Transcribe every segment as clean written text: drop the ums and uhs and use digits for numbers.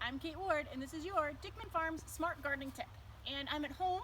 I'm Kate Ward, and this is your Dickman Farms Smart Gardening Tip. And I'm at home,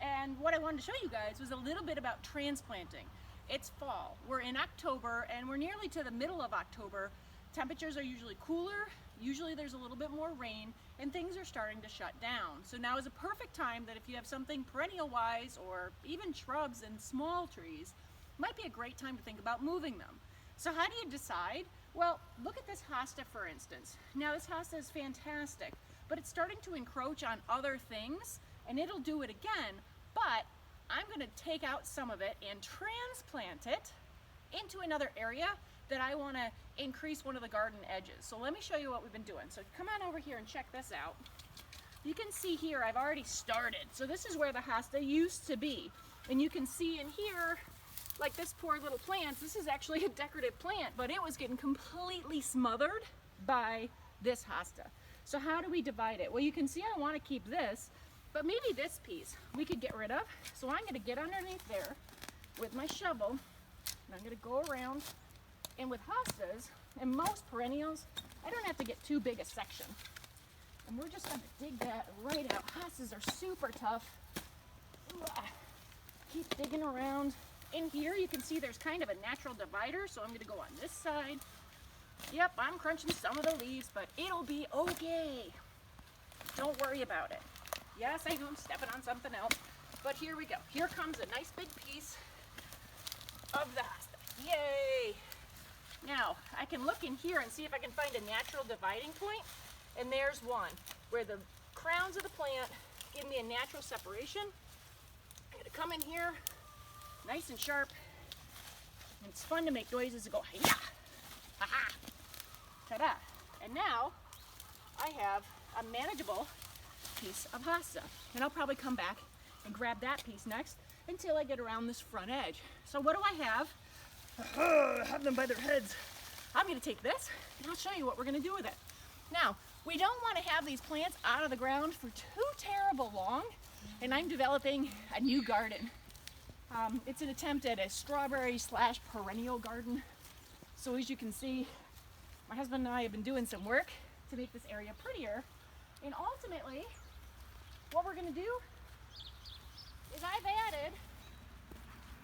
and what I wanted to show you guys was a little bit about transplanting. It's fall. We're in October, and we're nearly to the middle of October. Temperatures are usually cooler, usually there's a little bit more rain, and things are starting to shut down. So now is a perfect time that if you have something perennial-wise, or even shrubs and small trees, it might be a great time to think about moving them. So how do you decide? Well, look at this hosta, for instance. Now this hosta is fantastic, but it's starting to encroach on other things, and it'll do it again, but I'm going to take out some of it and transplant it into another area that I want to increase one of the garden edges. So let me show you what we've been doing. So come on over here and check this out. You can see here I've already started. So this is where the hosta used to be. And you can see in here, like this poor little plant, this is actually a decorative plant, but it was getting completely smothered by this hosta. So how do we divide it? Well, you can see I want to keep this, but maybe this piece we could get rid of. So I'm going to get underneath there with my shovel, and I'm going to go around. And with hostas and most perennials, I don't have to get too big a section. And we're just going to dig that right out. Hostas are super tough. Keep digging around. In here you can see there's kind of a natural divider, so I'm going to go on this side. Yep, I'm crunching some of the leaves, but it'll be okay. Don't worry about it. Yes, I know I'm stepping on something else, but here we go. Here comes a nice big piece of the hosta. Yay! Now, I can look in here and see if I can find a natural dividing point, and there's one, where the crowns of the plant give me a natural separation. I'm going to come in here, nice and sharp, and it's fun to make noises and go, hi-ya, ha-ha, ta-da. And now, I have a manageable piece of hosta, and I'll probably come back and grab that piece next until I get around this front edge. So what do I have? Have them by their heads. I'm going to take this and I'll show you what we're going to do with it. Now, we don't want to have these plants out of the ground for too terrible long, and I'm developing a new garden. It's an attempt at a strawberry / perennial garden. So as you can see, my husband and I have been doing some work to make this area prettier, and ultimately what we're going to do is I've added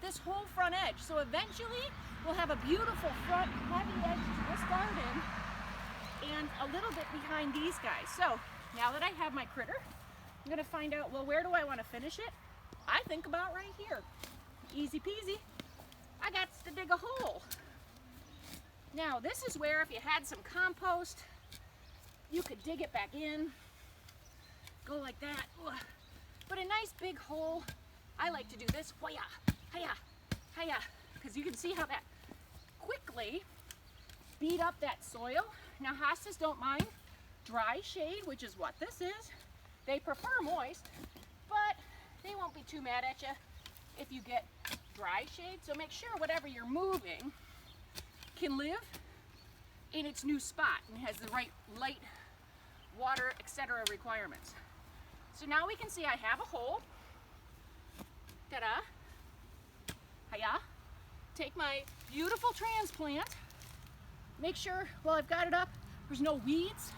this whole front edge. So eventually we'll have a beautiful front heavy edge to this garden and a little bit behind these guys. So now that I have my critter, I'm going to find out, well, where do I want to finish it? I think about right here. Easy peasy. I got to dig a hole. Now this is where if you had some compost, you could dig it back in, go like that. But a nice big hole, I like to do this. Hoya, hiya, hiya, because you can see how that quickly beat up that soil. Now hostas don't mind dry shade, which is what this is. They prefer moist, but they won't be too mad at you if you get dry shade. So make sure whatever you're moving can live in its new spot and has the right light, water, etc. requirements. So now we can see I have a hole. Ta-da. Hiya. Take my beautiful transplant. Make sure, well, I've got it up, there's no weeds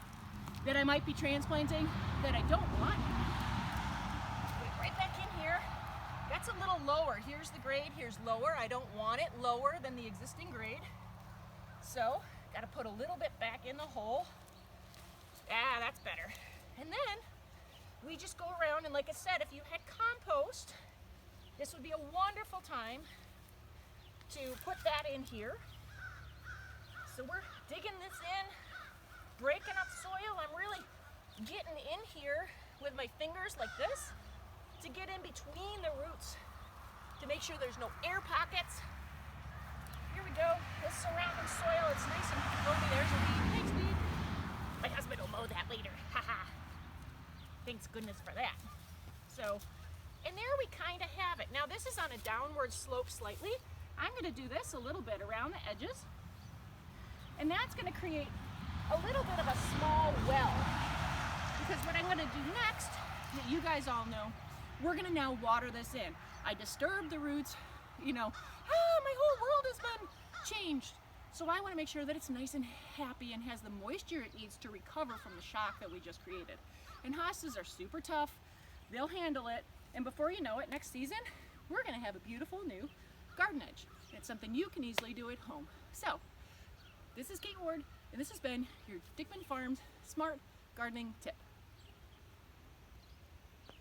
that I might be transplanting that I don't want. Put it right back in here. That's a little lower. Here's the grade, here's lower. I don't want it lower than the existing grade. So, got to put a little bit back in the hole. Ah, that's better. And then, we just go around, and like I said, if you had compost, this would be a wonderful time to put that in here. So we're digging this in, breaking up soil. I'm really getting in here with my fingers like this to get in between the roots to make sure there's no air pockets. Here we go. This surrounding soil, it's nice and foamy. There's a weed. Thanks, weed. My husband will mow that later. Haha. Thanks goodness for that. So, and there we kind of have it. Now this is on a downward slope slightly. I'm going to do this a little bit around the edges, and that's going to create a little bit of a small well, because what I'm going to do next, that you guys all know, we're going to now water this in. I disturbed the roots, you know, my whole world has been changed. So I want to make sure that it's nice and happy and has the moisture it needs to recover from the shock that we just created. And hostas are super tough, they'll handle it, and before you know it, next season, we're going to have a beautiful new garden edge. It's something you can easily do at home. So, this is Kate Ward, and this has been your Dickman Farms Smart Gardening Tip.